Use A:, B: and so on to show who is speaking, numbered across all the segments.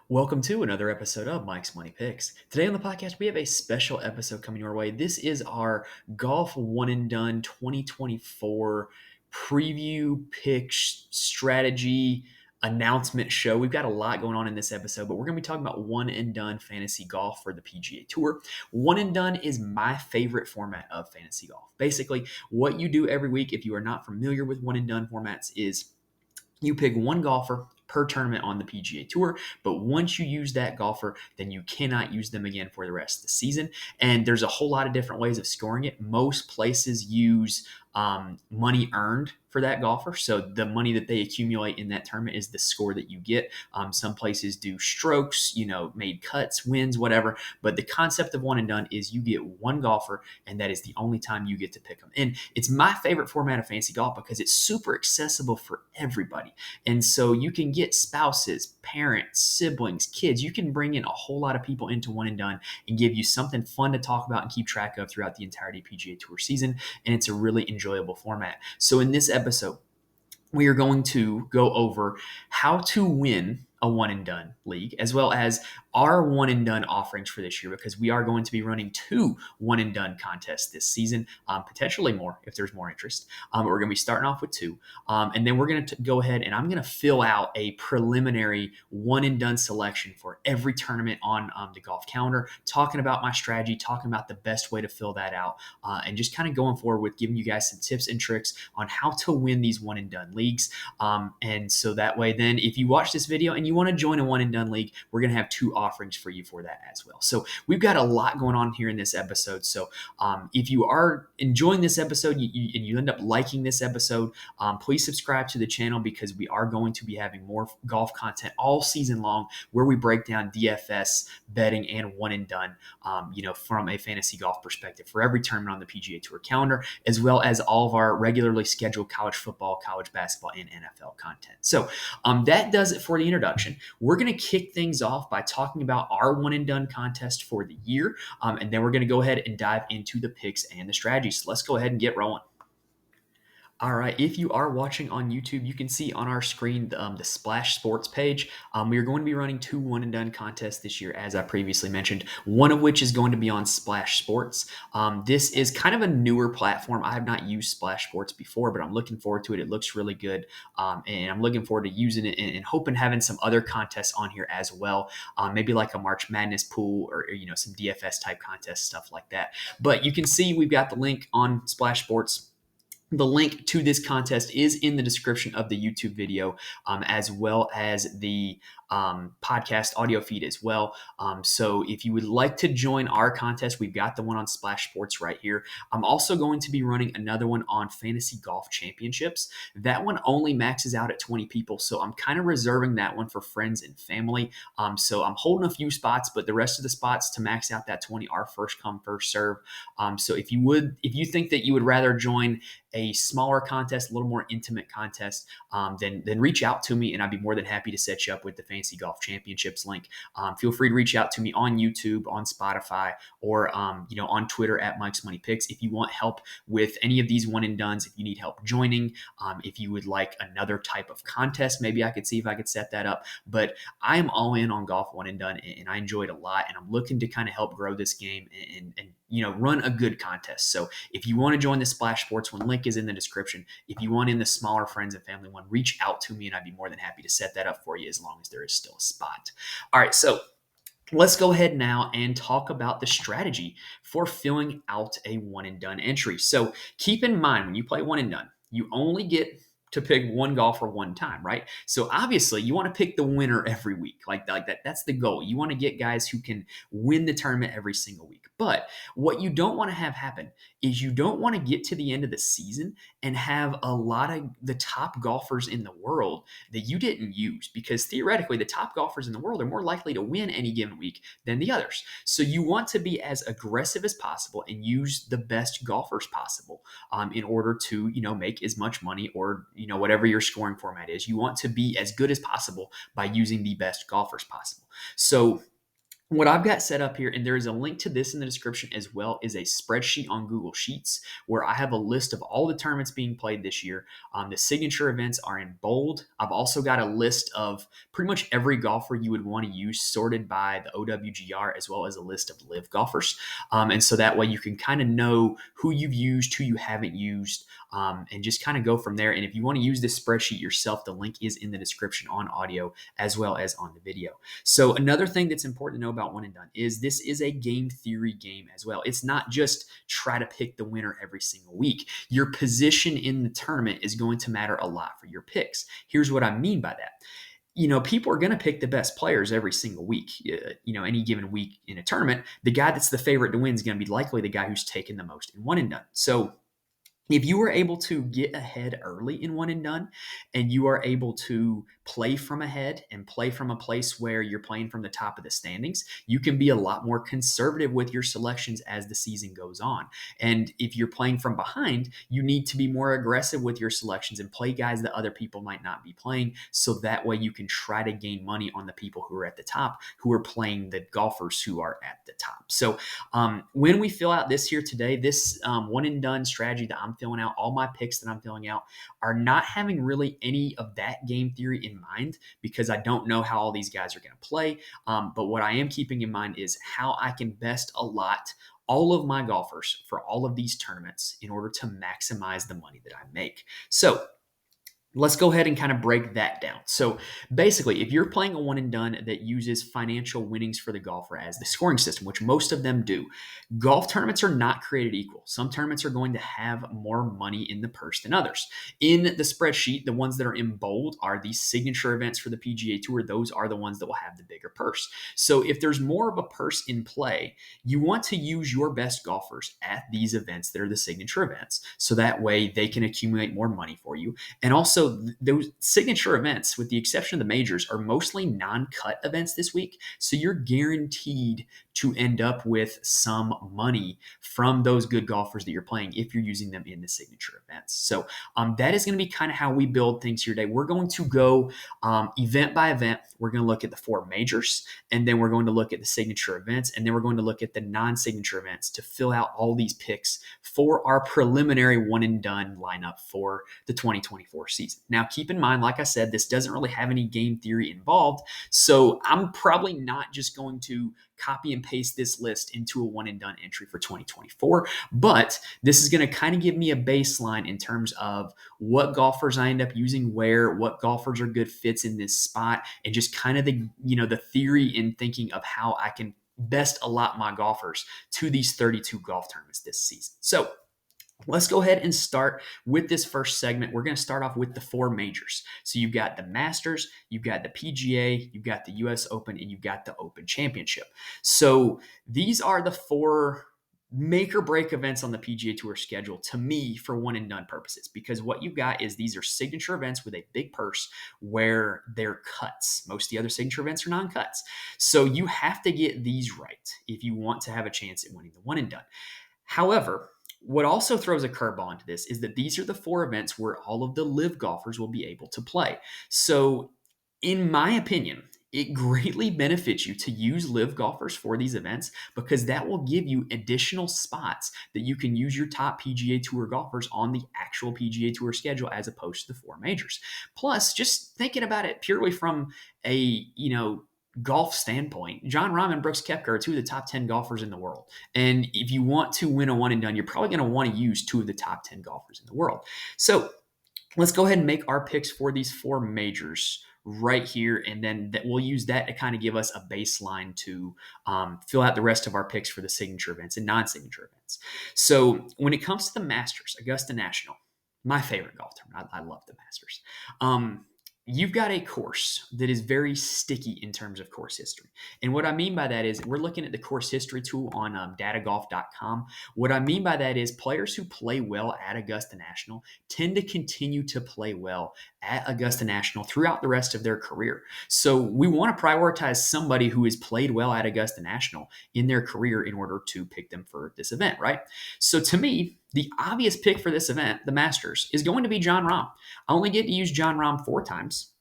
A: Welcome to another episode of Mike's Money Picks. Today on the podcast, we have a special episode coming your way. This is our Golf One and Done 2024 preview, pick, strategy, announcement show. We've got a lot going on in this episode, but we're going to be talking about one and done fantasy golf for the PGA Tour. One and done is my favorite format of fantasy golf. Basically, what you do every week, if you are not familiar with one and done formats, is you pick one golfer per tournament on the PGA Tour, but once you use that golfer, then you cannot use them again for the rest of the season. And there's a whole lot of different ways of scoring it. Most places use money earned for that golfer. So the money that they accumulate in that tournament is the score that you get. Some places do strokes, made cuts, wins, whatever. But the concept of one and done is you get one golfer, and that is the only time you get to pick them. And it's my favorite format of fantasy golf because it's super accessible for everybody. And so you can get spouses, parents, siblings, kids. You can bring in a whole lot of people into one and done and give you something fun to talk about and keep track of throughout the entirety PGA Tour season. And it's a really enjoyable format. So in this episode, we are going to go over how to win a one and done league, as well as our one and done offerings for this year, because we are going to be running 2 one and done contests this season, potentially more if there's more interest. But we're going to be starting off with 2. And then we're going to go ahead and I'm going to fill out a preliminary one and done selection for every tournament on the golf calendar, talking about my strategy, talking about the best way to fill that out, and just kind of going forward with giving you guys some tips and tricks on how to win these one and done leagues. And so that way, then if you watch this video and you want to join a one and done league, we're going to have 2 offerings for you for that as well. So we've got a lot going on here in this episode. So if you are enjoying this episode and you end up liking this episode, please subscribe to the channel, because we are going to be having more golf content all season long where we break down DFS, betting, and one and done, from a fantasy golf perspective for every tournament on the PGA Tour calendar, as well as all of our regularly scheduled college football, college basketball, and NFL content. So that does it for the introduction. We're going to kick things off by talking about our one and done contest for the year. And then we're going to go ahead and dive into the picks and the strategies. So let's go ahead and get rolling. All right, if you are watching on YouTube, you can see on our screen the Splash Sports page. We are going to be running 2 one and done contests this year, as I previously mentioned, one of which is going to be on Splash Sports. This is kind of a newer platform. I have not used Splash Sports before, but I'm looking forward to it. It looks really good, and I'm looking forward to using it and hoping having some other contests on here as well, maybe like a March Madness pool or some DFS type contests, stuff like that. But you can see we've got the link on Splash Sports. The link to this contest is in the description of the YouTube video, as well as the podcast audio feed as well. So if you would like to join our contest, we've got the one on Splash Sports right here. I'm also going to be running another one on Fantasy Golf Championships. That one only maxes out at 20 people, so I'm kind of reserving that one for friends and family. So I'm holding a few spots, but the rest of the spots to max out that 20 are first come, first serve. So if you think that you would rather join a smaller contest, a little more intimate contest, then reach out to me, and I'd be more than happy to set you up with the Fantasy Golf Championships link. Feel free to reach out to me on YouTube, on Spotify, or on Twitter at Mike's Money Picks if you want help with any of these one and dones. If you need help joining, if you would like another type of contest, maybe I could see if I could set that up. But I am all in on golf one and done, and I enjoy it a lot, and I'm looking to kind of help grow this game and run a good contest. So if you want to join the Splash Sports one, link is in the description. If you want in the smaller friends and family one, reach out to me and I'd be more than happy to set that up for you as long as there is still a spot. All right, so let's go ahead now and talk about the strategy for filling out a one and done entry. So keep in mind, when you play one and done, you only get to pick one golfer one time, right? So obviously you want to pick the winner every week, like that. That's the goal. You want to get guys who can win the tournament every single week. But what you don't want to have happen is you don't want to get to the end of the season and have a lot of the top golfers in the world that you didn't use, because theoretically the top golfers in the world are more likely to win any given week than the others. So you want to be as aggressive as possible and use the best golfers possible in order to make as much money, or whatever your scoring format is. You want to be as good as possible by using the best golfers possible. So what I've got set up here, and there is a link to this in the description as well, is a spreadsheet on Google Sheets where I have a list of all the tournaments being played this year. The signature events are in bold. I've also got a list of pretty much every golfer you would want to use, sorted by the OWGR, as well as a list of live golfers. And so that way you can kind of know who you've used, who you haven't used, and just kind of go from there. And if you want to use this spreadsheet yourself, the link is in the description on audio as well as on the video. So another thing that's important to know about one and done is this is a game theory game as well. It's not just try to pick the winner every single week. Your position in the tournament is going to matter a lot for your picks. Here's what I mean by that. People are going to pick the best players every single week. Any given week in a tournament, the guy that's the favorite to win is going to be likely the guy who's taken the most in one and done. So if you are able to get ahead early in one and done, and you are able to play from ahead and play from a place where you're playing from the top of the standings, you can be a lot more conservative with your selections as the season goes on. And if you're playing from behind, you need to be more aggressive with your selections and play guys that other people might not be playing. So that way you can try to gain money on the people who are at the top, who are playing the golfers who are at the top. So when we fill out this here today, this one and done strategy that I'm filling out, all my picks that I'm filling out are not having really any of that game theory in mind, because I don't know how all these guys are going to play. But what I am keeping in mind is how I can best allot all of my golfers for all of these tournaments in order to maximize the money that I make. So let's go ahead and kind of break that down. So basically, if you're playing a one and done that uses financial winnings for the golfer as the scoring system, which most of them do, golf tournaments are not created equal. Some tournaments are going to have more money in the purse than others. In the spreadsheet, the ones that are in bold are the signature events for the PGA Tour. Those are the ones that will have the bigger purse. So if there's more of a purse in play, you want to use your best golfers at these events that are the signature events, so that way they can accumulate more money for you. And also, those signature events, with the exception of the majors, are mostly non-cut events this week. So you're guaranteed to end up with some money from those good golfers that you're playing if you're using them in the signature events. So that is going to be kind of how we build things here today. We're going to go event by event. We're going to look at the 4 majors, and then we're going to look at the signature events, and then we're going to look at the non-signature events to fill out all these picks for our preliminary one and done lineup for the 2024 season. Now, keep in mind, like I said, this doesn't really have any game theory involved. So I'm probably not just going to copy and paste this list into a one and done entry for 2024, but this is going to kind of give me a baseline in terms of what golfers I end up using where, what golfers are good fits in this spot, and just kind of the theory in thinking of how I can best allot my golfers to these 32 golf tournaments this season. So let's go ahead and start with this first segment. We're going to start off with the 4 majors. So you've got the Masters, you've got the PGA, you've got the US Open, and you've got the Open Championship. So these are the 4 make or break events on the PGA Tour schedule to me for one and done purposes, because what you've got is these are signature events with a big purse where they're cuts. Most of the other signature events are non-cuts. So you have to get these right if you want to have a chance at winning the one and done. However, what also throws a curveball into this is that these are the 4 events where all of the live golfers will be able to play. So, in my opinion, it greatly benefits you to use live golfers for these events, because that will give you additional spots that you can use your top PGA Tour golfers on the actual PGA Tour schedule as opposed to the 4 majors. Plus, just thinking about it purely from a, golf standpoint, Jon Rahm and Brooks Koepka are 2 of the top 10 golfers in the world. And if you want to win a one and done, you're probably going to want to use 2 of the top 10 golfers in the world. So let's go ahead and make our picks for these 4 majors right here, and then we'll use that to kind of give us a baseline to fill out the rest of our picks for the signature events and non-signature events. So when it comes to the Masters, Augusta National, my favorite golf tournament. I love the Masters. You've got a course that is very sticky in terms of course history. And what I mean by that is we're looking at the course history tool on datagolf.com. What I mean by that is players who play well at Augusta National tend to continue to play well at Augusta National throughout the rest of their career. So we want to prioritize somebody who has played well at Augusta National in their career in order to pick them for this event, right? So to me, the obvious pick for this event, the Masters, is going to be Jon Rahm. I only get to use Jon Rahm 4 times.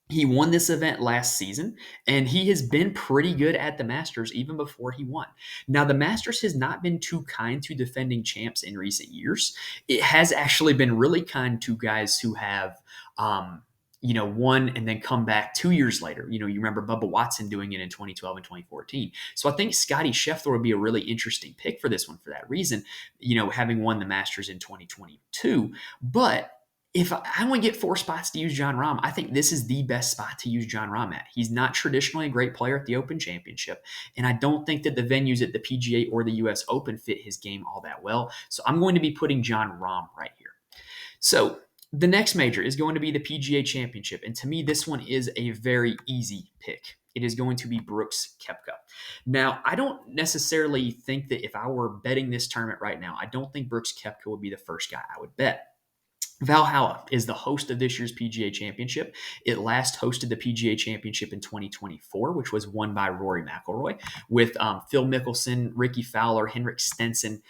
A: He won this event last season, and he has been pretty good at the Masters even before he won. Now, the Masters has not been too kind to defending champs in recent years. It has actually been really kind to guys who have, won and then come back 2 years later. You remember Bubba Watson doing it in 2012 and 2014. So I think Scotty Scheffler would be a really interesting pick for this one for that reason, having won the Masters in 2022. But if I want to get 4 spots to use John Rahm, I think this is the best spot to use John Rahm at. He's not traditionally a great player at the Open Championship, and I don't think that the venues at the PGA or the US Open fit his game all that well. So I'm going to be putting John Rahm right here. So the next major is going to be the PGA Championship, and to me, this one is a very easy pick. It is going to be Brooks Koepka. Now, I don't necessarily think that if I were betting this tournament right now, I don't think Brooks Koepka would be the first guy I would bet. Valhalla is the host of this year's PGA Championship. It last hosted the PGA Championship in 2024, which was won by Rory McIlroy, with Phil Mickelson, Ricky Fowler, Henrik Stenson,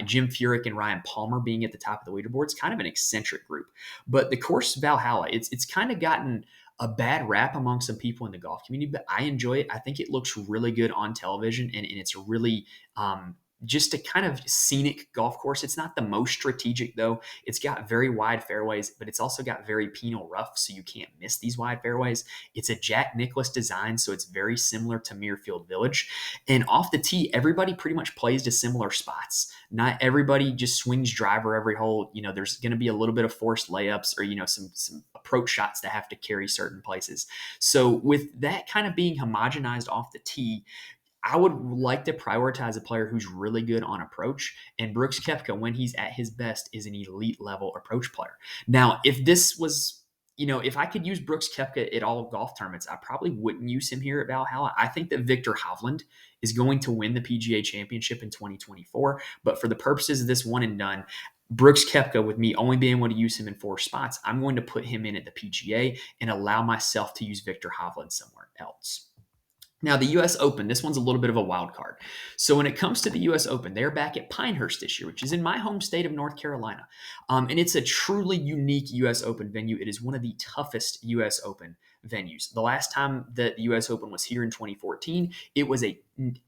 A: Jim Furyk, and Ryan Palmer being at the top of the leaderboard. It's kind of an eccentric group. But the course Valhalla, it's kind of gotten a bad rap among some people in the golf community, but I enjoy it. I think it looks really good on television, and it's really just a kind of scenic golf course. It's not the most strategic, though. It's got very wide fairways, but it's also got very penal rough, so you can't miss these wide fairways. It's a Jack Nicklaus design, so it's very similar to Muirfield Village. And off the tee, everybody pretty much plays to similar spots. Not everybody just swings driver every hole. There's going to be a little bit of forced layups or, some approach shots that have to carry certain places. So with that kind of being homogenized off the tee, I would like to prioritize a player who's really good on approach, and Brooks Koepka, when he's at his best, is an elite level approach player. Now, if this was, if I could use Brooks Koepka at all golf tournaments, I probably wouldn't use him here at Valhalla. I think that Victor Hovland is going to win the PGA Championship in 2024, but for the purposes of this one and done, Brooks Koepka, with me only being able to use him in 4 spots, I'm going to put him in at the PGA and allow myself to use Victor Hovland somewhere else. Now, the U.S. Open, this one's a little bit of a wild card. So when it comes to the U.S. Open, they're back at Pinehurst this year, which is in my home state of North Carolina. And it's a truly unique U.S. Open venue. It is one of the toughest U.S. Open venues. The last time that the U.S. Open was here in 2014, it was a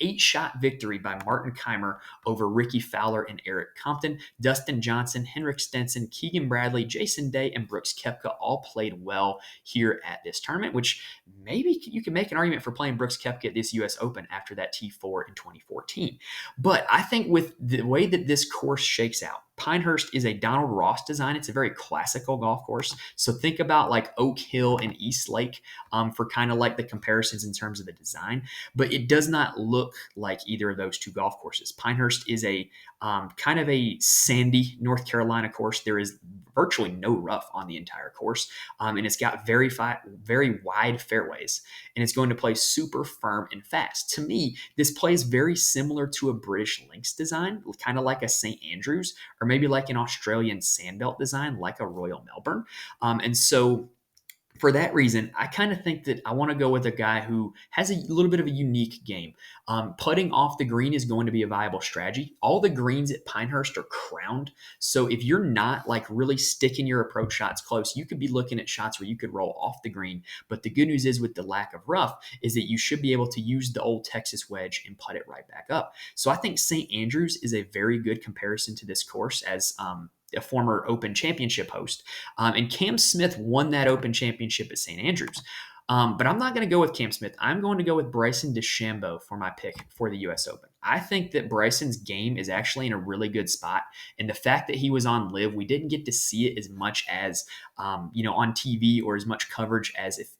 A: 8-shot victory by Martin Keimer over Ricky Fowler and Eric Compton. Dustin Johnson, Henrik Stenson, Keegan Bradley, Jason Day, and Brooks Koepka all played well here at this tournament, which maybe you can make an argument for playing Brooks Koepka at this U.S. Open after that T4 in 2014. But I think with the way that this course shakes out, Pinehurst is a Donald Ross design. It's a very classical golf course. So think about like Oak Hill and East Lake for kind of like the comparisons in terms of the design. But it does not look like either of those 2 golf courses. Pinehurst is a kind of a sandy North Carolina course. There is virtually no rough on the entire course, and it's got very wide fairways, and it's going to play super firm and fast. To me, this plays very similar to a British links design, kind of like a St. Andrews, or maybe like an Australian sandbelt design, like a Royal Melbourne. And so for that reason, I kind of think that I want to go with a guy who has a little bit of a unique game. Putting off the green is going to be a viable strategy. All the greens at Pinehurst are crowned. So if you're not like really sticking your approach shots close, you could be looking at shots where you could roll off the green. But the good news is with the lack of rough is that you should be able to use the old Texas wedge and putt it right back up. So I think St. Andrews is a very good comparison to this course as a former Open Championship host. And Cam Smith won that Open Championship at St. Andrews. But I'm not going to go with Cam Smith. I'm going to go with Bryson DeChambeau for my pick for the U.S. Open. I think that Bryson's game is actually in a really good spot. And the fact that he was on Live, we didn't get to see it as much as, on TV or as much coverage as if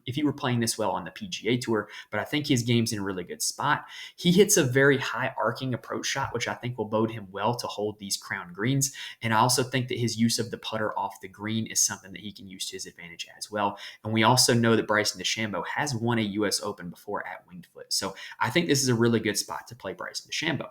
A: he were playing this well on the PGA Tour. But I think his game's in a really good spot. He hits a very high arcing approach shot, which I think will bode him well to hold these crown greens. And I also think that his use of the putter off the green is something that he can use to his advantage as well. And we also know that Bryson DeChambeau has won a U.S. Open before at Winged Foot. So I think this is a really good spot to play Bryson DeChambeau.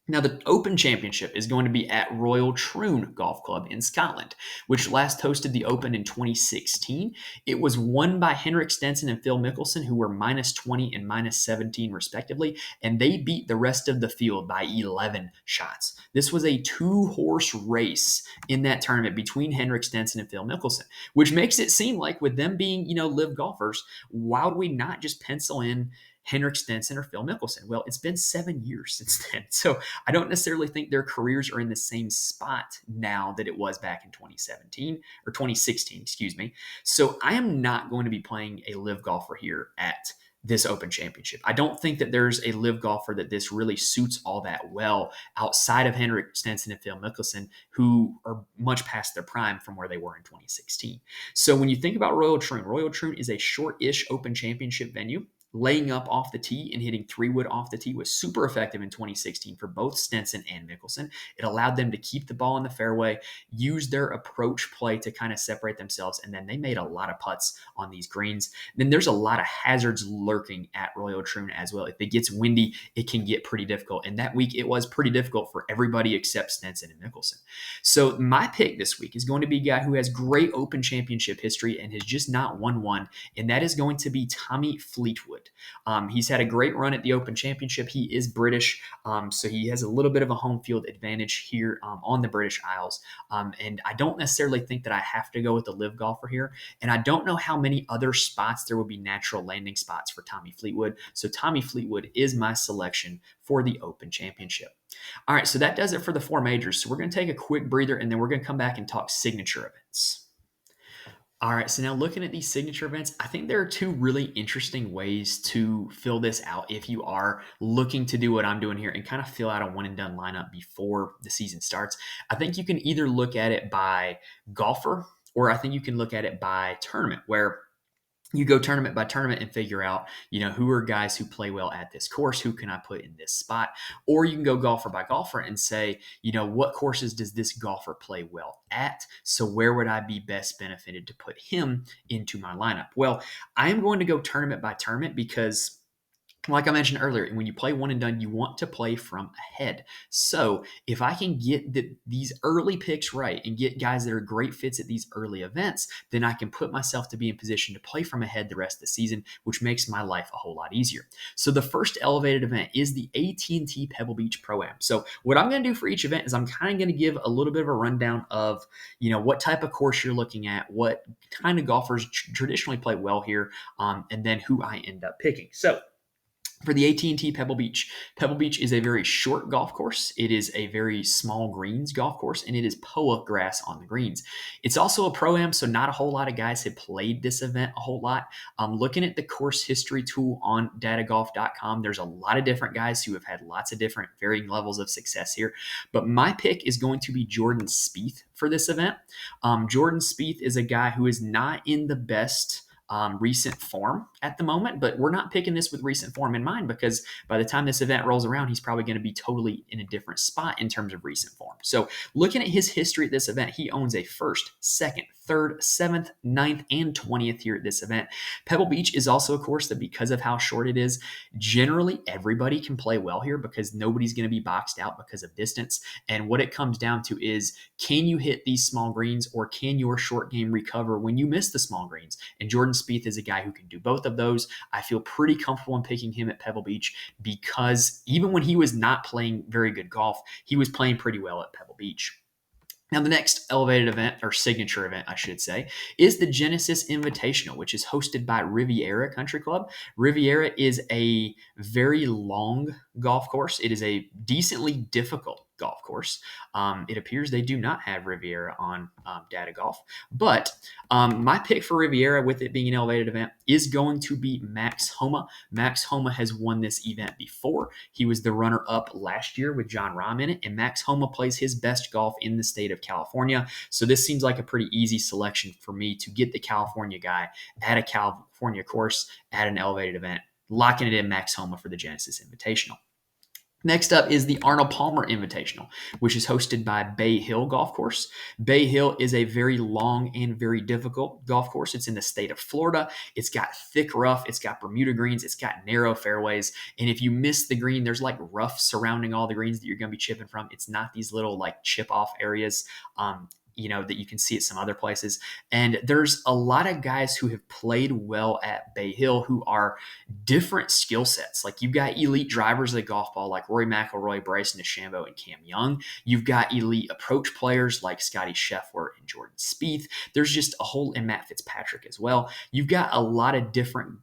A: Now, the Open Championship is going to be at Royal Troon Golf Club in Scotland, which last hosted the Open in 2016. It was won by Henrik Stenson and Phil Mickelson, who were minus 20 and minus 17, respectively, and they beat the rest of the field by 11 shots. This was a two-horse race in that tournament between Henrik Stenson and Phil Mickelson, which makes it seem like with them being, live golfers, why would we not just pencil in Henrik Stenson or Phil Mickelson? Well, it's been 7 years since then. So I don't necessarily think their careers are in the same spot now that it was back in 2017 or 2016, excuse me. So I am not going to be playing a live golfer here at this Open Championship. I don't think that there's a live golfer that this really suits all that well outside of Henrik Stenson and Phil Mickelson, who are much past their prime from where they were in 2016. So when you think about Royal Troon is a short-ish Open Championship venue. Laying up off the tee and hitting 3-wood off the tee was super effective in 2016 for both Stenson and Mickelson. It allowed them to keep the ball in the fairway, use their approach play to kind of separate themselves, and then they made a lot of putts on these greens. Then there's a lot of hazards lurking at Royal Troon as well. If it gets windy, it can get pretty difficult. And that week, it was pretty difficult for everybody except Stenson and Mickelson. So my pick this week is going to be a guy who has great Open Championship history and has just not won one, and that is going to be Tommy Fleetwood. He's had a great run at the Open Championship. He is British, so he has a little bit of a home field advantage here on the British Isles. And I don't necessarily think that I have to go with the live golfer here. And I don't know how many other spots there will be natural landing spots for Tommy Fleetwood. So Tommy Fleetwood is my selection for the Open Championship. All right, so that does it for the four majors. So we're going to take a quick breather, and then we're going to come back and talk signature events. All right, so now looking at these signature events, I think there are two really interesting ways to fill this out if you are looking to do what I'm doing here and kind of fill out a one and done lineup before the season starts. I think you can either look at it by golfer, or I think you can look at it by tournament, where you go tournament by tournament and figure out, who are guys who play well at this course, who can I put in this spot? Or you can go golfer by golfer and say, what courses does this golfer play well at? So where would I be best benefited to put him into my lineup? Well, I am going to go tournament by tournament because, like I mentioned earlier, when you play one and done, you want to play from ahead. So if I can get these early picks right and get guys that are great fits at these early events, then I can put myself to be in position to play from ahead the rest of the season, which makes my life a whole lot easier. So the first elevated event is the AT&T Pebble Beach Pro-Am. So what I'm going to do for each event is I'm kind of going to give a little bit of a rundown of, what type of course you're looking at, what kind of golfers traditionally play well here, and then who I end up picking. So for the AT&T Pebble Beach is a very short golf course. It is a very small greens golf course, and it is POA grass on the greens. It's also a Pro-Am, so not a whole lot of guys have played this event a whole lot. Looking at the course history tool on datagolf.com, there's a lot of different guys who have had lots of different varying levels of success here. But my pick is going to be Jordan Spieth for this event. Jordan Spieth is a guy who is not in the best recent form at the moment, but we're not picking this with recent form in mind because by the time this event rolls around, he's probably going to be totally in a different spot in terms of recent form. So looking at his history at this event, he owns a first, second, third, seventh, ninth, and 20th here at this event. Pebble Beach is also a course that, because of how short it is, generally everybody can play well here because nobody's going to be boxed out because of distance. And what it comes down to is, can you hit these small greens, or can your short game recover when you miss the small greens? And Jordan Spieth is a guy who can do both of those. I feel pretty comfortable in picking him at Pebble Beach because even when he was not playing very good golf, he was playing pretty well at Pebble Beach. Now, the next elevated event, or signature event, I should say, is the Genesis Invitational, which is hosted by Riviera Country Club. Riviera is a very long golf course. It is a decently difficult golf course. It appears they do not have Riviera on Data Golf. But my pick for Riviera, with it being an elevated event, is going to be Max Homa. Max Homa has won this event before. He was the runner-up last year with John Rahm in it, and Max Homa plays his best golf in the state of California. So this seems like a pretty easy selection for me to get the California guy at a California course at an elevated event, locking it in Max Homa for the Genesis Invitational. Next up is the Arnold Palmer Invitational, which is hosted by Bay Hill Golf Course. Bay Hill is a very long and very difficult golf course. It's in the state of Florida. It's got thick rough, it's got Bermuda greens, it's got narrow fairways. And if you miss the green, there's like rough surrounding all the greens that you're going to be chipping from. It's not these little like chip off areas. That you can see at some other places. And there's a lot of guys who have played well at Bay Hill who are different skill sets. Like you've got elite drivers of the golf ball like Rory McIlroy, Bryson DeChambeau, and Cam Young. You've got elite approach players like Scotty Scheffler and Jordan Spieth. There's just a whole, and Matt Fitzpatrick as well. You've got a lot of different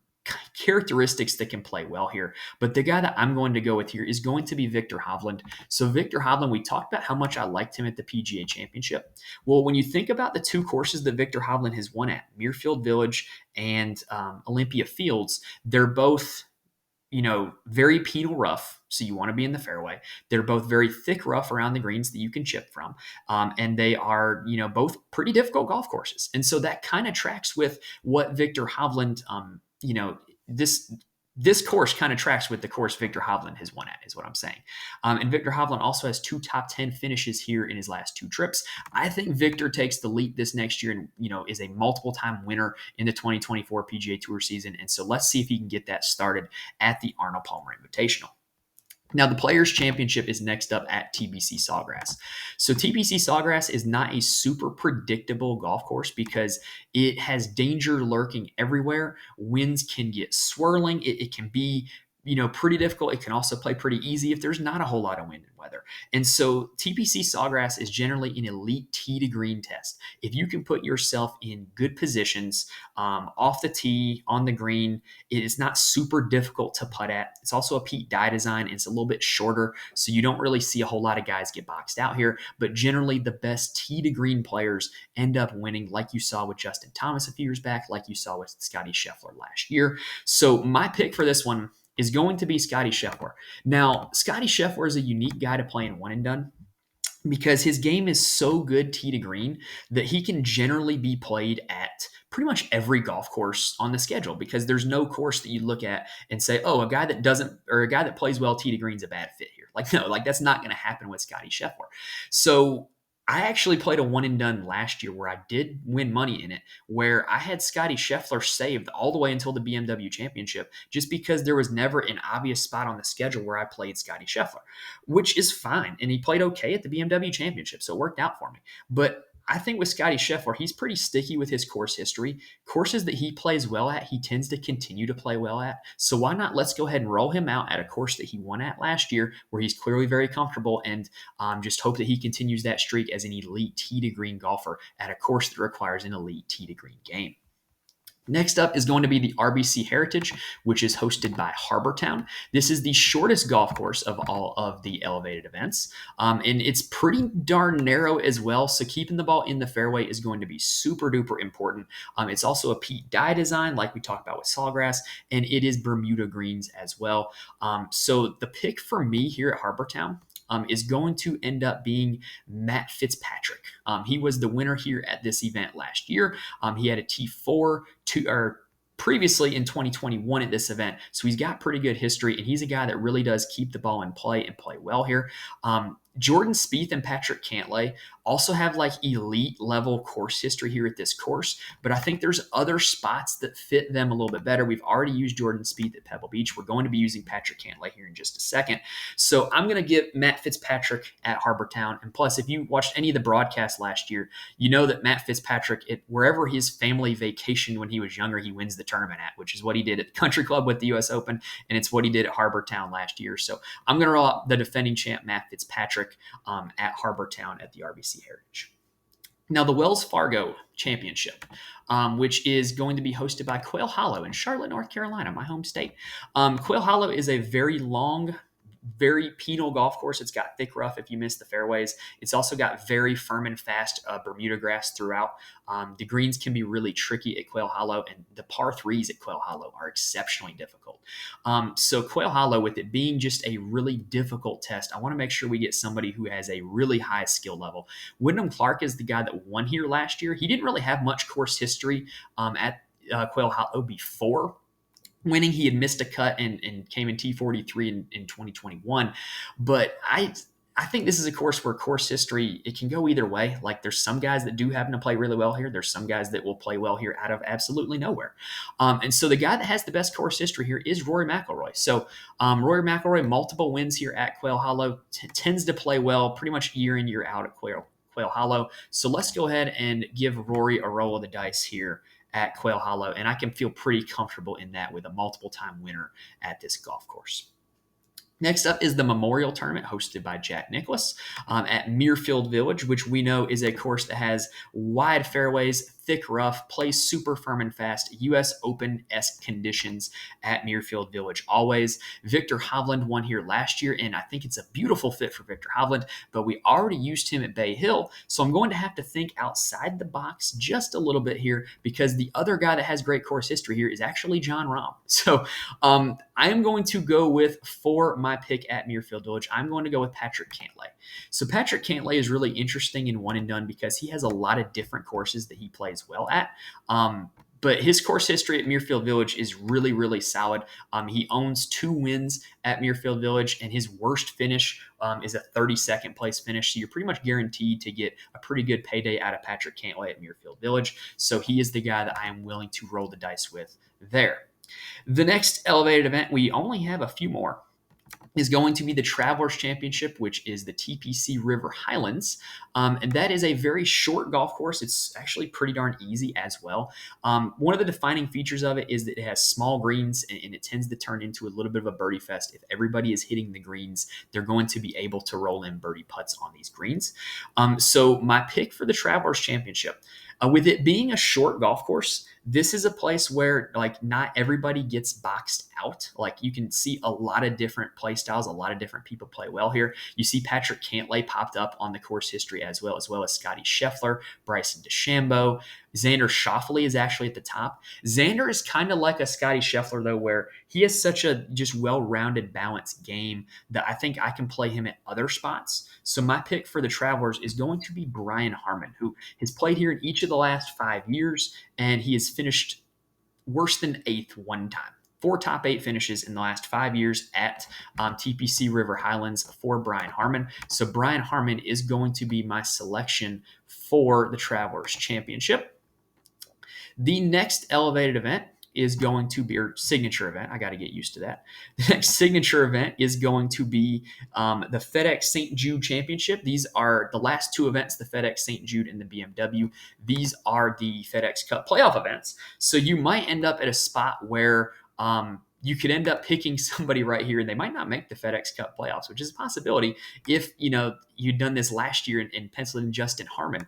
A: characteristics that can play well here. But the guy that I'm going to go with here is going to be Victor Hovland. So Victor Hovland, we talked about how much I liked him at the PGA Championship. Well, when you think about the two courses that Victor Hovland has won at, Muirfield Village and Olympia Fields, they're both very penal rough, so you want to be in the fairway. They're both very thick rough around the greens that you can chip from, and they are, both pretty difficult golf courses. And so that kind of tracks with what Victor Hovland, this course kind of tracks with the course Victor Hovland has won at, is what I'm saying. And Victor Hovland also has 2 top 10 finishes here in his last 2 trips. I think Victor takes the leap this next year and, is a multiple time winner in the 2024 PGA Tour season. And so let's see if he can get that started at the Arnold Palmer Invitational. Now, the Players' Championship is next up at TPC Sawgrass. So TPC Sawgrass is not a super predictable golf course because it has danger lurking everywhere. Winds can get swirling. It can be pretty difficult. It can also play pretty easy if there's not a whole lot of wind and weather. And so TPC Sawgrass is generally an elite tee to green test. If you can put yourself in good positions off the tee, on the green, it is not super difficult to putt at. It's also a Pete Dye design. It's a little bit shorter, so you don't really see a whole lot of guys get boxed out here. But generally, the best tee to green players end up winning, like you saw with Justin Thomas a few years back, like you saw with Scotty Scheffler last year. So my pick for this one is going to be Scotty Scheffler. Now, Scotty Scheffler is a unique guy to play in one and done because his game is so good tee to green that he can generally be played at pretty much every golf course on the schedule, because there's no course that you look at and say, oh, a guy that plays well tee to green is a bad fit here. Like, no, like that's not going to happen with Scotty Scheffler. So I actually played a one and done last year where I did win money in it, where I had Scotty Scheffler saved all the way until the BMW Championship, just because there was never an obvious spot on the schedule where I played Scotty Scheffler, which is fine. And he played okay at the BMW Championship, so it worked out for me. But I think with Scotty Scheffler, he's pretty sticky with his course history. Courses that he plays well at, he tends to continue to play well at. So why not let's go ahead and roll him out at a course that he won at last year, where he's clearly very comfortable, and just hope that he continues that streak as an elite tee to green golfer at a course that requires an elite tee to green game. Next up is going to be the RBC Heritage, which is hosted by Harbor Town. This is the shortest golf course of all of the elevated events, and it's pretty darn narrow as well, so keeping the ball in the fairway is going to be super duper important. It's also a Pete Dye design, like we talked about with Sawgrass, and it is Bermuda greens as well. So the pick for me here at Harbor Town is going to end up being Matt Fitzpatrick. He was the winner here at this event last year. He had a T4 previously in 2021 at this event. So he's got pretty good history, and he's a guy that really does keep the ball in play and play well here. Jordan Spieth and Patrick Cantlay also have like elite level course history here at this course, but I think there's other spots that fit them a little bit better. We've already used Jordan Spieth at Pebble Beach. We're going to be using Patrick Cantlay here in just a second. So I'm going to give Matt Fitzpatrick at Harbor Town. And plus, if you watched any of the broadcasts last year, you know that Matt Fitzpatrick, wherever his family vacationed when he was younger, he wins the tournament at, which is what he did at the Country Club with the U.S. Open, and it's what he did at Harbor Town last year. So I'm going to roll out the defending champ, Matt Fitzpatrick, at Harbor Town at the RBC Heritage. Now, the Wells Fargo Championship, which is going to be hosted by Quail Hollow in Charlotte, North Carolina, my home state. Quail Hollow is a very long, very penal golf course. It's got thick rough if you miss the fairways. It's also got very firm and fast Bermuda grass throughout. The greens can be really tricky at Quail Hollow, and the par threes at Quail Hollow are exceptionally difficult. So Quail Hollow, with it being just a really difficult test, I want to make sure we get somebody who has a really high skill level. Wyndham Clark is the guy that won here last year. He didn't really have much course history at Quail Hollow before. winning. He had missed a cut and came in T43 in 2021. But I think this is a course where course history, it can go either way. Like there's some guys that do happen to play really well here. There's some guys that will play well here out of absolutely nowhere. And so the guy that has the best course history here is Rory McIlroy. So Rory McIlroy, multiple wins here at Quail Hollow, tends to play well pretty much year in, year out at Quail Hollow. So let's go ahead and give Rory a roll of the dice here at Quail Hollow, and I can feel pretty comfortable in that with a multiple-time winner at this golf course. Next up is the Memorial Tournament hosted by Jack Nicklaus at Muirfield Village, which we know is a course that has wide fairways, thick rough, plays super firm and fast, U.S. Open-esque conditions at Muirfield Village always. Victor Hovland won here last year, and I think it's a beautiful fit for Victor Hovland, but we already used him at Bay Hill, so I'm going to have to think outside the box just a little bit here because the other guy that has great course history here is actually Jon Rahm. So I am going to go with, for my pick at Muirfield Village, I'm going to go with Patrick Cantlay. So Patrick Cantlay is really interesting in one and done because he has a lot of different courses that he plays well at. But his course history at Muirfield Village is really, really solid. He owns 2 wins at Muirfield Village, and his worst finish is a 32nd place finish. So you're pretty much guaranteed to get a pretty good payday out of Patrick Cantlay at Muirfield Village. So he is the guy that I am willing to roll the dice with there. The next elevated event, we only have a few more, is going to be the Travelers Championship, which is the TPC River Highlands. And that is a very short golf course. It's actually pretty darn easy as well. One of the defining features of it is that it has small greens, and it tends to turn into a little bit of a birdie fest. If everybody is hitting the greens, they're going to be able to roll in birdie putts on these greens. So my pick for the Travelers Championship, with it being a short golf course, this is a place where like not everybody gets boxed out. Like you can see a lot of different play styles, a lot of different people play well here. You see Patrick Cantlay popped up on the course history as well as Scotty Scheffler, Bryson DeChambeau. Xander Schauffele is actually at the top. Xander is kind of like a Scotty Scheffler, though, where he has such a just well-rounded, balanced game that I think I can play him at other spots. So my pick for the Travelers is going to be Brian Harman, who has played here in each of the last 5 years, and he has finished worse than 8th one time. 4 top 8 finishes in the last 5 years at TPC River Highlands for Brian Harman. So Brian Harman is going to be my selection for the Travelers Championship. The next elevated event is going to be, or signature event, I got to get used to that. The next signature event is going to be the FedEx St. Jude Championship. These are the last 2 events, the FedEx St. Jude and the BMW. These are the FedEx Cup playoff events. So you might end up at a spot where you could end up picking somebody right here, and they might not make the FedEx Cup playoffs, which is a possibility if you'd done this last year and penciled in Justin Harmon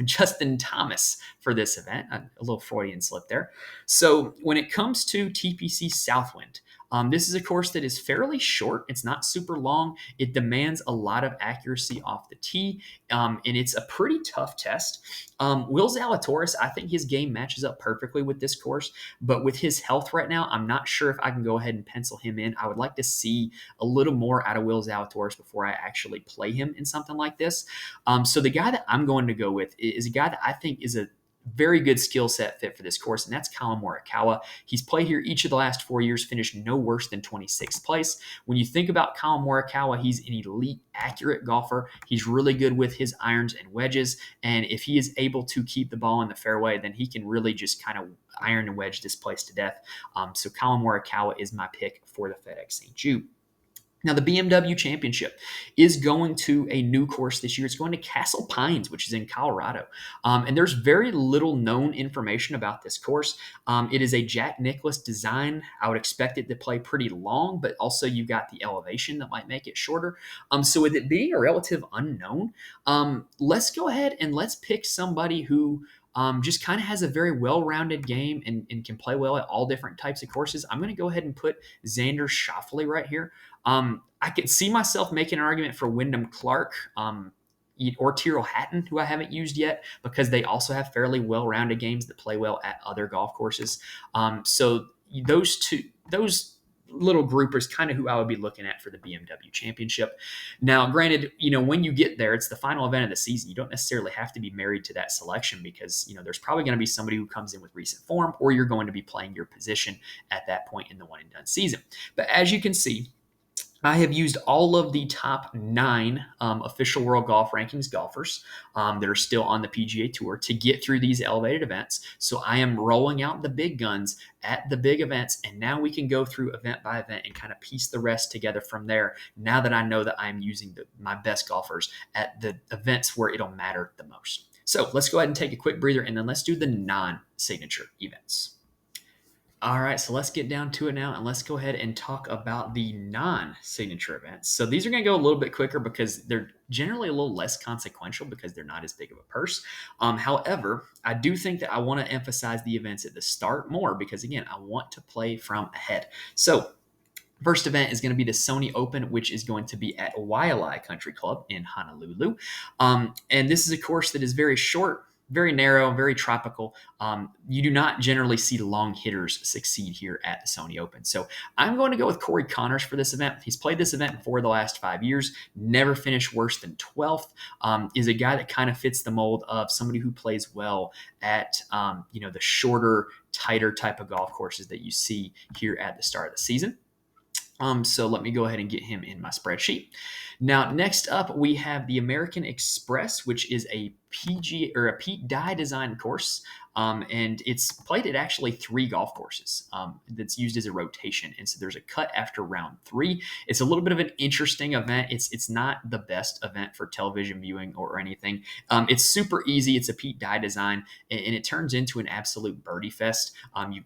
A: Justin Thomas for this event. A little Freudian slip there. So when it comes to TPC Southwind, this is a course that is fairly short. It's not super long. It demands a lot of accuracy off the tee, and it's a pretty tough test. Will Zalatoris, I think his game matches up perfectly with this course, but with his health right now, I'm not sure if I can go ahead and pencil him in. I would like to see a little more out of Will Zalatoris before I actually play him in something like this. So the guy that I'm going to go with is a guy that I think is a very good skill set fit for this course, and that's Colin Morikawa. He's played here each of the last 4 years, finished no worse than 26th place. When you think about Colin Morikawa, he's an elite, accurate golfer. He's really good with his irons and wedges, and if he is able to keep the ball in the fairway, then he can really just kind of iron and wedge this place to death. So Colin Morikawa is my pick for the FedEx St. Jude. Now, the BMW Championship is going to a new course this year. It's going to Castle Pines, which is in Colorado. And there's very little known information about this course. It is a Jack Nicklaus design. I would expect it to play pretty long, but also you've got the elevation that might make it shorter. So with it being a relative unknown, let's go ahead and let's pick somebody who just kind of has a very well-rounded game and can play well at all different types of courses. I'm going to go ahead and put Xander Schauffele right here. I could see myself making an argument for Wyndham Clark or Tyrrell Hatton, who I haven't used yet, because they also have fairly well-rounded games that play well at other golf courses. So those little group is kind of who I would be looking at for the BMW Championship. Now, granted, when you get there, it's the final event of the season. You don't necessarily have to be married to that selection because, there's probably going to be somebody who comes in with recent form, or you're going to be playing your position at that point in the one and done season. But as you can see, I have used all of the top 9 official World Golf Rankings golfers that are still on the PGA Tour to get through these elevated events. So I am rolling out the big guns at the big events, and now we can go through event by event and kind of piece the rest together from there. Now that I know that I'm using my best golfers at the events where it'll matter the most. So let's go ahead and take a quick breather, and then let's do the non-signature events. All right, so let's get down to it now, and let's go ahead and talk about the non-signature events. So these are going to go a little bit quicker because they're generally a little less consequential because they're not as big of a purse. However, I do think that I want to emphasize the events at the start more because, again, I want to play from ahead. So first event is going to be the Sony Open, which is going to be at Waialae Country Club in Honolulu. And this is a course that is very short, very narrow, very tropical. You do not generally see long hitters succeed here at the Sony Open. So I'm going to go with Corey Connors for this event. He's played this event for the last 5 years, never finished worse than 12th, is a guy that kind of fits the mold of somebody who plays well at, the shorter, tighter type of golf courses that you see here at the start of the season. So let me go ahead and get him in my spreadsheet. Now, next up, we have the American Express, which is a PGA or a Pete Dye design course. And it's played at actually 3 golf courses that's used as a rotation. And so there's a cut after round 3. It's a little bit of an interesting event. It's not the best event for television viewing or anything. It's super easy. It's a Pete Dye design, and it turns into an absolute birdie fest.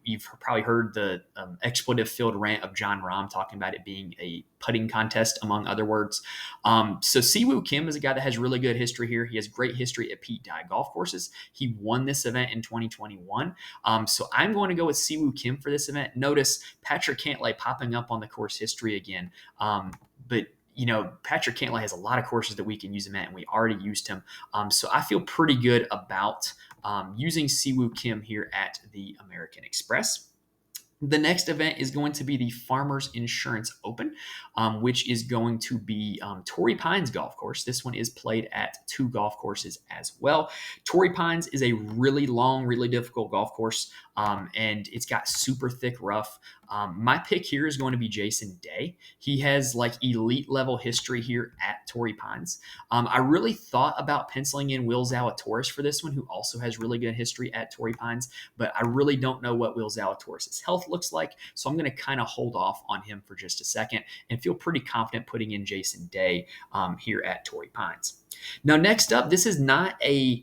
A: You've probably heard the expletive-filled rant of John Rahm talking about it being a putting contest, among other words. So Siwoo Kim is a guy that has really good history here. He has great history at Pete Dye golf courses. He won this event in 2021. So I'm going to go with Siwoo Kim for this event. Notice Patrick Cantlay popping up on the course history again. But Patrick Cantlay has a lot of courses that we can use him at, and we already used him. So I feel pretty good about using Siwoo Kim here at the American Express. The next event is going to be the Farmers Insurance Open, which is going to be Torrey Pines Golf Course. This one is played at 2 golf courses as well. Torrey Pines is a really long, really difficult golf course, and it's got super thick rough. My pick here is going to be Jason Day. He has elite level history here at Torrey Pines. I really thought about penciling in Will Zalatoris for this one, who also has really good history at Torrey Pines, but I really don't know what Will Zalatoris' health looks like, so I'm going to kind of hold off on him for just a second and feel pretty confident putting in Jason Day here at Torrey Pines. Now, next up, this is not a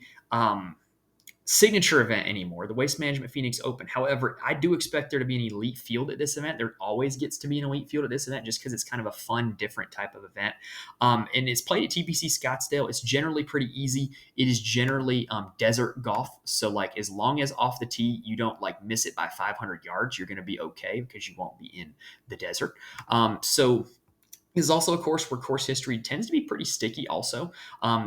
A: signature event anymore, the Waste Management Phoenix Open. However, I do expect there to be an elite field at this event. There always gets to be an elite field at this event just because it's kind of a fun, different type of event. And it's played at TPC Scottsdale. It's generally pretty easy. It is generally desert golf. So as long as off the tee, you don't miss it by 500 yards, you're going to be okay because you won't be in the desert. So this is also a course where course history tends to be pretty sticky also.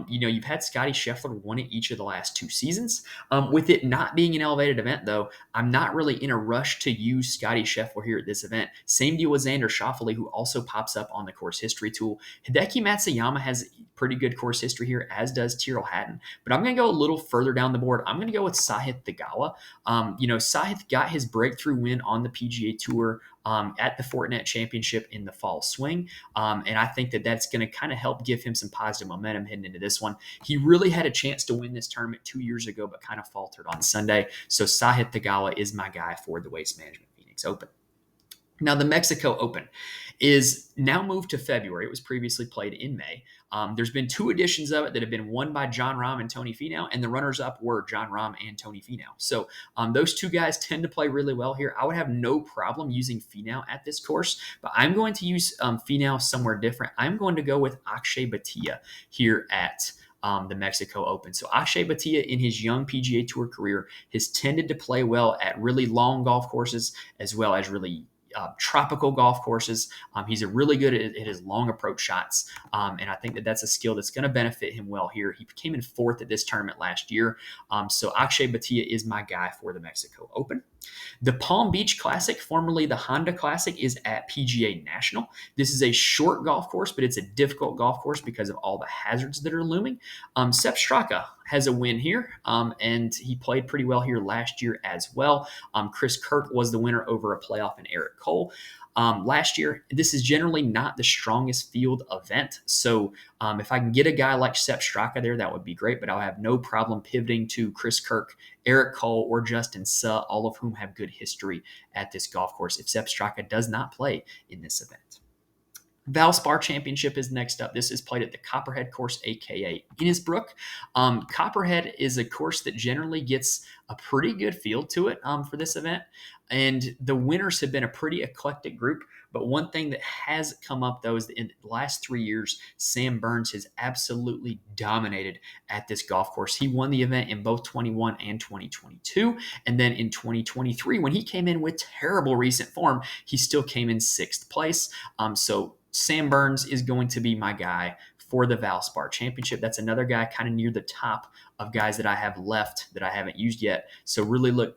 A: You've had Scotty Scheffler win it each of the last 2 seasons. With it not being an elevated event, though, I'm not really in a rush to use Scotty Scheffler here at this event. Same deal with Xander Schauffele, who also pops up on the course history tool. Hideki Matsuyama has pretty good course history here, as does Tyrrell Hatton. But I'm going to go a little further down the board. I'm going to go with Sahith Theegala. Sahith got his breakthrough win on the PGA Tour at the Fortinet Championship in the fall swing. And I think that that's going to kind of help give him some positive momentum heading into this one. He really had a chance to win this tournament 2 years ago, but kind of faltered on Sunday. So Sahith Theegala is my guy for the Waste Management Phoenix Open. Now, the Mexico Open is now moved to February. It was previously played in May. There's been 2 editions of it that have been won by Jon Rahm and Tony Finau, and the runners-up were Jon Rahm and Tony Finau. So those 2 guys tend to play really well here. I would have no problem using Finau at this course, but I'm going to use Finau somewhere different. I'm going to go with Akshay Bhatia here at the Mexico Open. So Akshay Bhatia, in his young PGA Tour career, has tended to play well at really long golf courses as well as really tropical golf courses. He's really good at his long approach shots, and I think that that's a skill that's going to benefit him well here. He came in 4th at this tournament last year, so Akshay Bhatia is my guy for the Mexico Open. The Palm Beach Classic, formerly the Honda Classic, is at PGA National. This is a short golf course, but it's a difficult golf course because of all the hazards that are looming. Sepp Straka has a win here, and he played pretty well here last year as well. Chris Kirk was the winner over a playoff in Eric Cole. Last year, this is generally not the strongest field event. So if I can get a guy like Sepp Straka there, that would be great, but I'll have no problem pivoting to Chris Kirk, Eric Cole, or Justin Suh, all of whom have good history at this golf course if Sepp Straka does not play in this event. Valspar Championship is next up. This is played at the Copperhead course, aka Innisbrook. Copperhead is a course that generally gets a pretty good field to it for this event. And the winners have been a pretty eclectic group. But one thing that has come up, though, is that in the last 3 years, Sam Burns has absolutely dominated at this golf course. He won the event in both 21 and 2022. And then in 2023, when he came in with terrible recent form, he still came in 6th place. So Sam Burns is going to be my guy for the Valspar Championship. That's another guy kind of near the top of guys that I have left that I haven't used yet. So really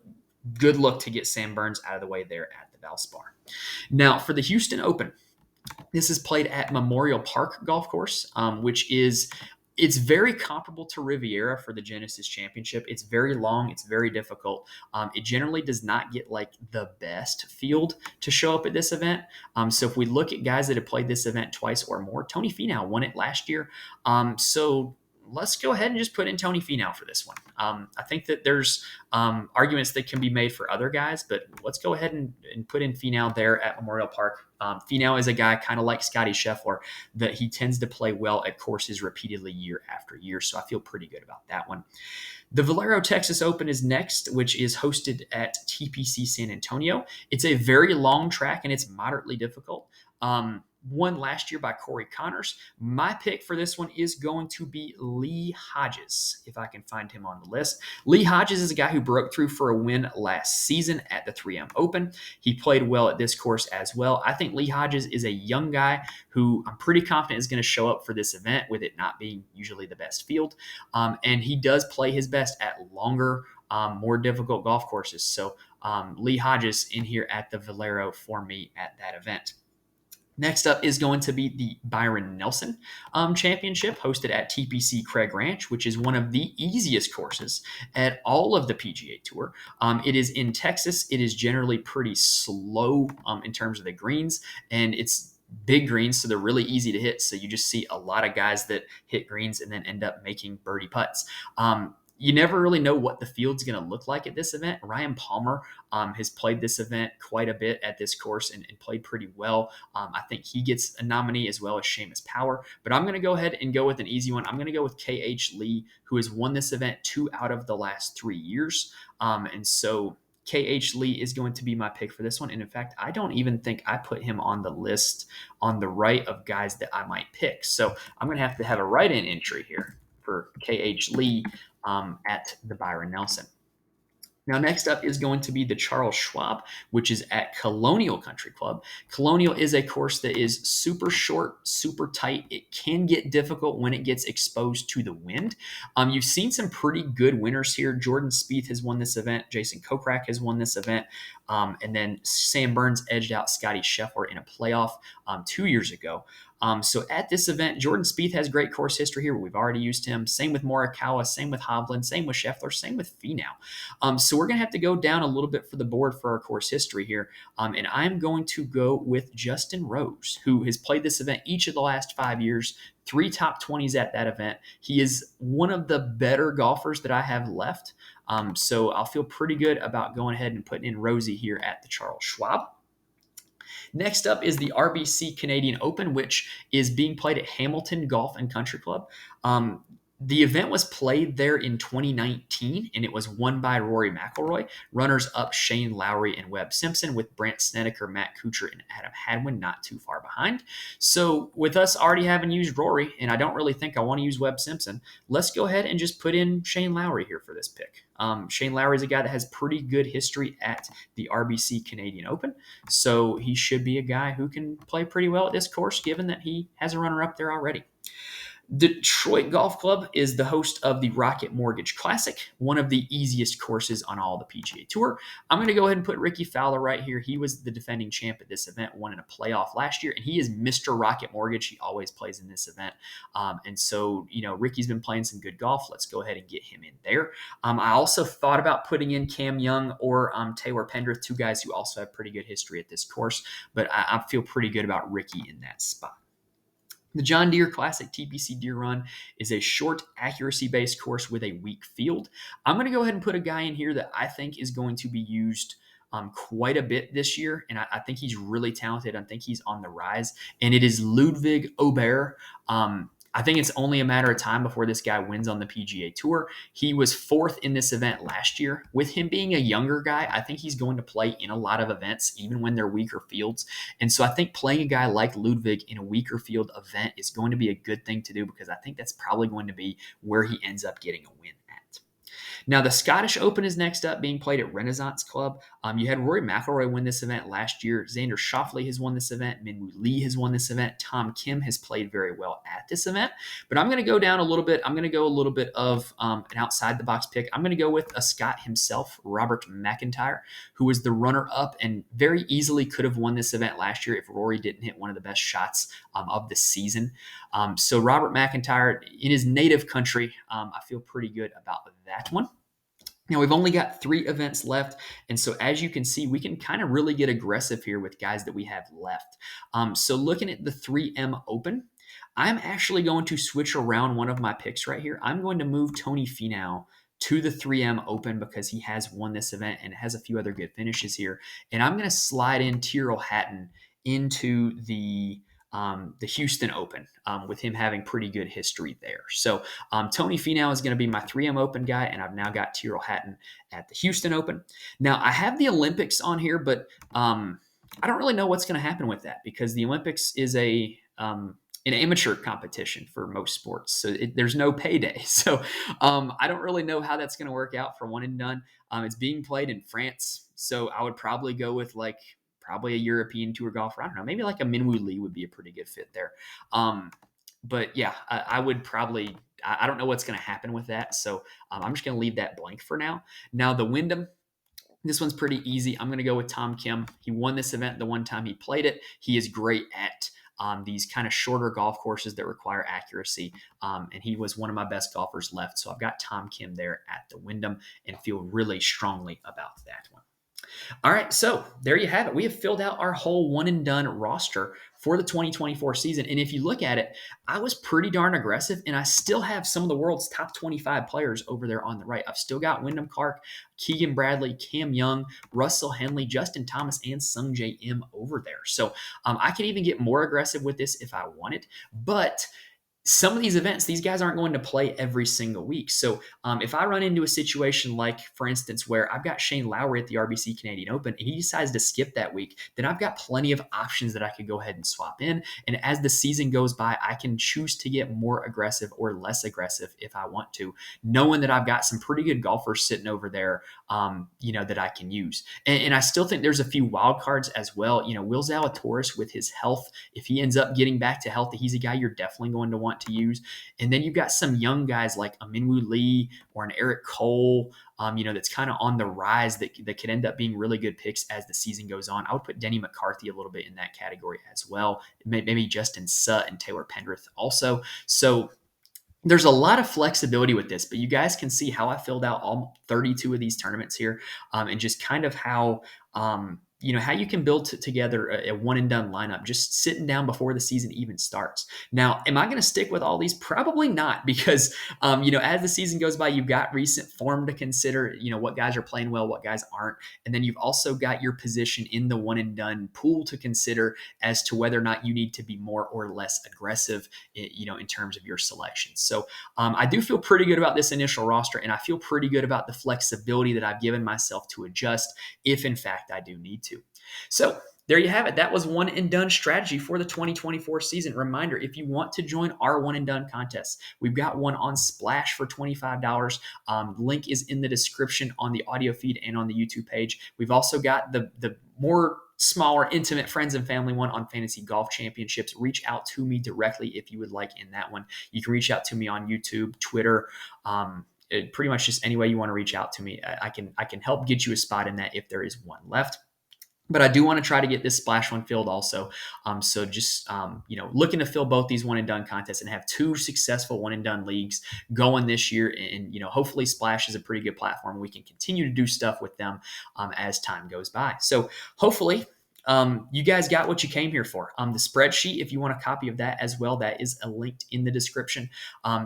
A: good look to get Sam Burns out of the way there at the Valspar. Now for the Houston Open, this is played at Memorial Park Golf Course, it's very comparable to Riviera for the Genesis Championship. It's very long. It's very difficult. It generally does not get like the best field to show up at this event. So if we look at guys that have played this event twice or more, Tony Finau won it last year. So let's go ahead and just put in Tony Finau for this one. I think that there's arguments that can be made for other guys, but let's go ahead and put in Finau there at Memorial Park. Finau is a guy kind of like Scotty Scheffler that he tends to play well at courses repeatedly year after year, so I feel pretty good about that one. The Valero Texas Open is next, which is hosted at TPC San Antonio. It's a very long track and it's moderately difficult. Won last year by Corey Connors. My pick for this one is going to be Lee Hodges, if I can find him on the list. Lee Hodges is a guy who broke through for a win last season at the 3M Open. He played well at this course as well. I think Lee Hodges is a young guy who I'm pretty confident is going to show up for this event with it not being usually the best field. And he does play his best at longer, more difficult golf courses. So Lee Hodges in here at the Valero for me at that event. Next up is going to be the Byron Nelson Championship hosted at TPC Craig Ranch, which is one of the easiest courses at all of the PGA Tour. It is in Texas. It is generally pretty slow in terms of the greens, and it's big greens, so they're really easy to hit. So you just see a lot of guys that hit greens and then end up making birdie putts. You never really know what the field's going to look like at this event. Ryan Palmer has played this event quite a bit at this course and played pretty well. I think he gets a nominee as well as Seamus Power. But I'm going to go ahead and go with an easy one. I'm going to go with K.H. Lee, who has won this event 2 out of the last 3 years. And so K.H. Lee is going to be my pick for this one. And in fact, I don't even think I put him on the list on the right of guys that I might pick. So I'm going to have a write-in entry here for K.H. Lee at the Byron Nelson. Now, next up is going to be the Charles Schwab, which is at Colonial Country Club. Colonial is a course that is super short, super tight. It can get difficult when it gets exposed to the wind. You've seen some pretty good winners here. Jordan Spieth has won this event. Jason Kokrak has won this event. And then Sam Burns edged out Scotty Scheffler in a playoff 2 years ago. So at this event, Jordan Spieth has great course history here. We've already used him. Same with Morikawa, same with Hovland, same with Scheffler, same with Finau. So we're going to have to go down a little bit for the board for our course history here. And I'm going to go with Justin Rose, who has played this event each of the last 5 years, 3 top 20s at that event. He is one of the better golfers that I have left. So I'll feel pretty good about going ahead and putting in Rosie here at the Charles Schwab. Next up is the RBC Canadian Open, which is being played at Hamilton Golf and Country Club. The event was played there in 2019, and it was won by Rory McIlroy. Runners-up Shane Lowry and Webb Simpson, with Brandt Snedeker, Matt Kuchar, and Adam Hadwin not too far behind. So with us already having used Rory, and I don't really think I want to use Webb Simpson, let's go ahead and just put in Shane Lowry here for this pick. Shane Lowry is a guy that has pretty good history at the RBC Canadian Open, so he should be a guy who can play pretty well at this course, given that he has a runner-up there already. Detroit Golf Club is the host of the Rocket Mortgage Classic, one of the easiest courses on all the PGA Tour. I'm going to go ahead and put Ricky Fowler right here. He was the defending champ at this event, won in a playoff last year, and he is Mr. Rocket Mortgage. He always plays in this event. And so, Ricky's been playing some good golf. Let's go ahead and get him in there. I also thought about putting in Cam Young or Taylor Pendrith, two guys who also have pretty good history at this course, but I feel pretty good about Ricky in that spot. The John Deere Classic TPC Deere Run is a short, accuracy-based course with a weak field. I'm going to go ahead and put a guy in here that I think is going to be used quite a bit this year, and I think he's really talented. I think he's on the rise, and it is Ludwig Aubert. I think it's only a matter of time before this guy wins on the PGA Tour. He was fourth in this event last year. With him being a younger guy, I think he's going to play in a lot of events, even when they're weaker fields. And so I think playing a guy like Ludwig in a weaker field event is going to be a good thing to do, because I think that's probably going to be where he ends up getting a win at. Now, the Scottish Open is next up, being played at Renaissance Club. You had Rory McIlroy win this event last year. Xander Schauffele has won this event. Minwoo Lee has won this event. Tom Kim has played very well at this event. But I'm going to go down a little bit. I'm going to go a little bit of an outside-the-box pick. I'm going to go with a Scot himself, Robert McIntyre, who was the runner-up and very easily could have won this event last year if Rory didn't hit one of the best shots of the season. So Robert McIntyre, in his native country, I feel pretty good about that one. Now, we've only got 3 events left, and so as you can see, we can kind of really get aggressive here with guys that we have left. So looking at the 3M Open, I'm actually going to switch around one of my picks right here. I'm going to move Tony Finau to the 3M Open because he has won this event and has a few other good finishes here. And I'm going to slide in Tyrrell Hatton into the Houston Open with him having pretty good history there. So Tony Finau is going to be my 3M Open guy, and I've now got Tyrrell Hatton at the Houston Open. Now, I have the Olympics on here, but I don't really know what's going to happen with that, because the Olympics is an amateur competition for most sports. So there's no payday. So I don't really know how that's going to work out for one and done. It's being played in France. So I would probably go with probably a European tour golfer. I don't know. Maybe like a Minwoo Lee would be a pretty good fit there. But yeah, I would probably, I don't know what's going to happen with that. So I'm just going to leave that blank for now. Now the Wyndham, this one's pretty easy. I'm going to go with Tom Kim. He won this event the one time he played it. He is great at these kind of shorter golf courses that require accuracy. And he was one of my best golfers left. So I've got Tom Kim there at the Wyndham and feel really strongly about that one. All right, so there you have it. We have filled out our whole one and done roster for the 2024 season. And if you look at it, I was pretty darn aggressive, and I still have some of the world's top 25 players over there on the right. I've still got Wyndham Clark, Keegan Bradley, Cam Young, Russell Henley, Justin Thomas, and Sungjae Im over there. So I can even get more aggressive with this if I wanted, but some of these events, these guys aren't going to play every single week. So if I run into a situation like, for instance, where I've got Shane Lowry at the RBC Canadian Open and he decides to skip that week, then I've got plenty of options that I could go ahead and swap in. And as the season goes by, I can choose to get more aggressive or less aggressive if I want to, knowing that I've got some pretty good golfers sitting over there, that I can use. And I still think there's a few wild cards as well. Will Zalatoris with his health, if he ends up getting back to healthy, he's a guy you're definitely going to want to use. And then you've got some young guys like a Minwoo Lee or an Eric Cole, that's kind of on the rise that could end up being really good picks as the season goes on. I would put Denny McCarthy a little bit in that category as well. Maybe Justin Sutt and Taylor Pendrith also. So there's a lot of flexibility with this, but you guys can see how I filled out all 32 of these tournaments here, and just kind of how how you can build together a one and done lineup, just sitting down before the season even starts. Now, am I going to stick with all these? Probably not, because, as the season goes by, you've got recent form to consider, what guys are playing well, what guys aren't. And then you've also got your position in the one and done pool to consider as to whether or not you need to be more or less aggressive, in terms of your selections. So I do feel pretty good about this initial roster, and I feel pretty good about the flexibility that I've given myself to adjust if in fact I do need to. So there you have it. That was one and done strategy for the 2024 season. Reminder, if you want to join our one and done contests, we've got one on Splash for $25. Link is in the description on the audio feed and on the YouTube page. We've also got the more smaller, intimate friends and family one on Fantasy Golf Championships, reach out to me directly if you would like in that one. You can reach out to me on YouTube, Twitter, pretty much just any way you want to reach out to me. I can help get you a spot in that if there is one left. But I do want to try to get this splash one filled also. So just, looking to fill both these one and done contests and have 2 successful one and done leagues going this year. And, hopefully Splash is a pretty good platform. We can continue to do stuff with them as time goes by. So hopefully you guys got what you came here for. The spreadsheet, if you want a copy of that as well, that is linked in the description.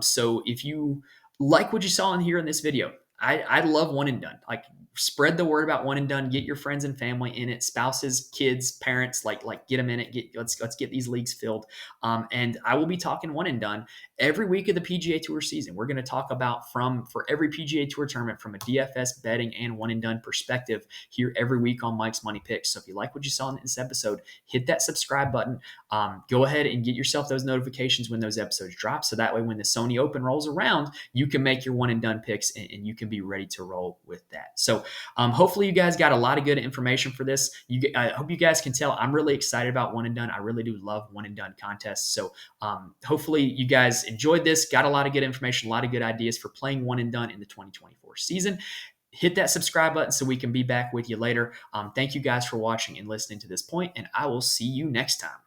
A: So if you like what you saw in here in this video, I love one and done. Like, spread the word about one and done. Get your friends and family in it, spouses, kids, parents. Like get them in it. Let's get these leagues filled. And I will be talking one and done every week of the PGA Tour season. We're going to talk about for every PGA Tour tournament from a DFS betting and one and done perspective here every week on Mike's Money Picks. So if you like what you saw in this episode, hit that subscribe button. Go ahead and get yourself those notifications when those episodes drop. So that way, when the Sony Open rolls around, you can make your one and done picks and you can be ready to roll with that. So hopefully you guys got a lot of good information for this. I hope you guys can tell I'm really excited about one and done. I really do love one and done contests. So hopefully you guys enjoyed this, got a lot of good information, a lot of good ideas for playing one and done in the 2024 season. Hit that subscribe button so we can be back with you later. Thank you guys for watching and listening to this point, and I will see you next time.